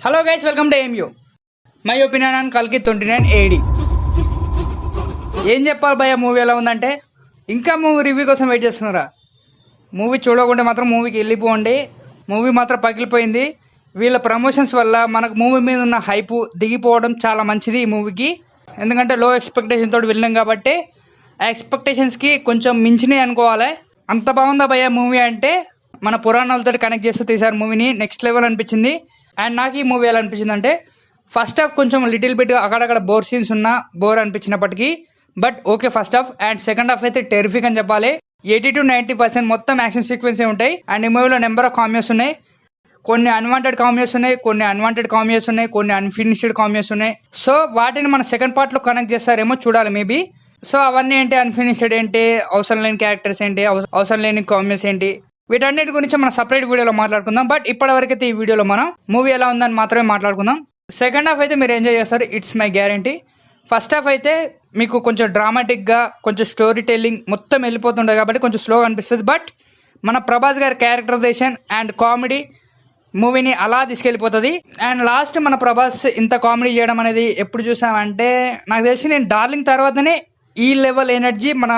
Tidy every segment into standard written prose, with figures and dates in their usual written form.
Hello guys, welcome to AMU. My opinion on కల్కి 29 AD. ఏం చెప్పాలి భయ్య, మూవీ ఎలా ఉందంటే ఇంకా మూవీ రివ్యూ కోసం వెయిట్ చేస్తున్నారా? మూవీ చూడకుంటే మాత్రం మూవీకి వెళ్ళిపోండి. మూవీ మాత్రం పగిలిపోయింది. వీళ్ళ ప్రమోషన్స్ వల్ల మనకు మూవీ మీద ఉన్న హైపు దిగిపోవడం చాలా మంచిది ఈ మూవీకి. ఎందుకంటే లో ఎక్స్పెక్టేషన్ తోటి వెళ్ళాం కాబట్టి ఆ ఎక్స్పెక్టేషన్స్కి కొంచెం మించినాయి అనుకోవాలి. అంత బాగుందా భయ్య మూవీ అంటే మన పురాణాలతో కనెక్ట్ చేస్తూ తీసారు మూవీని. నెక్స్ట్ లెవెల్ అనిపించింది. అండ్ నాకు ఈ మూవీ ఎలా అనిపించింది అంటే ఫస్ట్ హాఫ్ కొంచెం లిటిల్ బిట్ అక్కడక్కడ బోర్ సీన్స్ ఉన్నా బోర్ అనిపించినప్పటికీ but okay first half. And second half అయితే టెరిఫిక్ అని చెప్పాలి. 80 to 90% మొత్తం యాక్షన్ సీక్వెన్సే ఉంటాయి. అండ్ ఈ మూవీలో నెంబర్ ఆఫ్ కామియోస్ ఉన్నాయి. కొన్ని అన్వాంటెడ్ కామియోస్ ఉన్నాయి, కొన్ని అన్వాంటెడ్ కామియోస్ ఉన్నాయి, కొన్ని అన్ఫినిష్డ్ కామియోస్ ఉన్నాయి. సో వాటిని మన సెకండ్ పార్ట్లో కనెక్ట్ చేస్తారేమో చూడాలి మేబీ. సో అవన్నీ ఏంటి, అన్ఫినిష్డ్ ఏంటి, అవసరం లేని క్యారెక్టర్స్ ఏంటి, అవసరం లేని కామియోస్ ఏంటి, వీటన్నిటి గురించి మనం సపరేట్ వీడియోలో మాట్లాడుకుందాం. బట్ ఇప్పటివరకైతే ఈ వీడియోలో మనం మూవీ ఎలా ఉందని మాత్రమే మాట్లాడుకుందాం. సెకండ్ హాఫ్ అయితే మీరు ఎంజాయ్ చేస్తారు, it's my guarantee. First half అయితే మీకు కొంచెం డ్రామాటిక్గా కొంచెం స్టోరీ టెల్లింగ్ మొత్తం వెళ్ళిపోతుండే కాబట్టి కొంచెం స్లోగా అనిపిస్తుంది. బట్ మన ప్రభాస్ గారి క్యారెక్టరైజేషన్ అండ్ కామెడీ మూవీని అలా తీసుకెళ్ళిపోతుంది. అండ్ లాస్ట్ మన ప్రభాస్ ఇంత కామెడీ చేయడం అనేది ఎప్పుడు చూసామంటే నాకు తెలిసి నేను డార్లింగ్ తర్వాతనే ఈ లెవెల్ ఎనర్జీ మన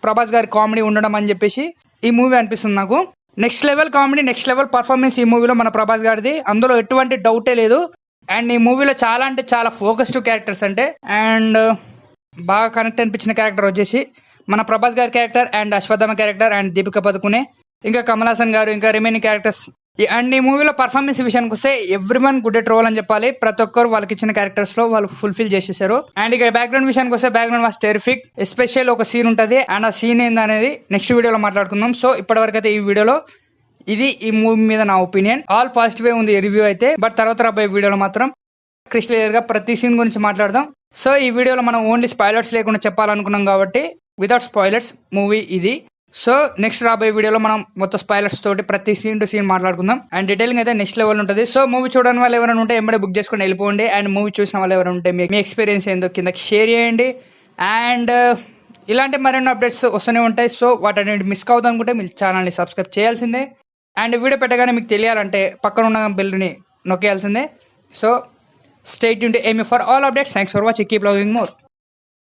ప్రభాస్ గారి కామెడీ ఉండడం అని చెప్పేసి ఈ మూవీ అనిపిస్తుంది నాకు. Next level comedy, next level performance ఈ మూవీలో మన ప్రభాస్ గారిది, అందులో ఎటువంటి డౌటే లేదు. అండ్ ఈ మూవీలో చాలా అంటే చాలా ఫోకస్డ్ క్యారెక్టర్స్ అంటే అండ్ బాగా కనెక్ట్ అనిపించిన క్యారెక్టర్ వచ్చేసి మన ప్రభాస్ గారి character and Ashwatthama character and Deepika Padukone, ఇంకా కమల్ హాసన్ గారు, ఇంకా రిమైనింగ్ క్యారెక్టర్స్. అండ్ ఈ మూవీలో పర్ఫార్మెన్స్ విషయానికి వస్తే ఎవ్రీవన్ గుడ్ ఎట్ రోల్ అని చెప్పాలి. ప్రతి ఒక్కరు వాళ్ళకి ఇచ్చిన క్యారెక్టర్స్ లో వాళ్ళు ఫుల్ఫిల్ చేసేసారు. అండ్ ఇక బ్యాక్గ్రౌండ్ విషయానికి వస్తే బ్యాక్గ్రౌండ్ వాస్ టెరిఫిక్. ఎస్పెషల్ ఒక సీన్ ఉంటుంది అండ్ ఆ సీన్ ఏందనేది నెక్స్ట్ వీడియోలో మాట్లాడుకుందాం. సో ఇప్పటివరకు అయితే ఈ వీడియోలో ఇది ఈ మూవీ మీద నా ఒపీనియన్. ఆల్ పాజిటివే ఉంది రివ్యూ అయితే. బట్ తర్వాత రాబోయే వీడియోలో మాత్రం క్లియర్ గా ప్రతి సీన్ గురించి మాట్లాడదాం. సో ఈ వీడియోలో మనం ఓన్లీ స్పాయిలర్స్ లేకుండా చెప్పాలనుకున్నాం కాబట్టి వితౌట్ స్పాయిలర్స్ మూవీ ఇది. సో నెక్స్ట్ రాబోయే వీడియోలో మనం మొత్తం స్పాయిలర్స్ తోటి ప్రతి సీన్ టు సీన్ మాట్లాడుకుందాం. అండ్ డీటెయిలింగ్ అయితే నెక్స్ట్ లెవెల్ ఉంటుంది. సో మూవీ చూడని వాళ్ళు ఎవరైనా ఉంటే ఎంబడే బుక్ చేసుకుని వెళ్ళిపోండి. అండ్ మూవీ చూసిన వాళ్ళు ఎవరైనా ఉంటే మీ ఎక్స్పీరియన్స్ ఏందో కిందకి షేర్ చేయండి. అండ్ ఇలాంటి మరిన్ని అప్డేట్స్ వస్తూనే ఉంటాయి. సో వాటి మిస్ కావద్దు అనుకుంటే మీరు ఛానల్ని సబ్స్క్రైబ్ చేయాల్సిందే. అండ్ వీడియో పెట్టగానే మీకు తెలియాలంటే పక్కన ఉన్న బెల్ని నొక్కేయాల్సిందే. So stay tuned to AMU for all updates. Thanks for watching. Keep loving more.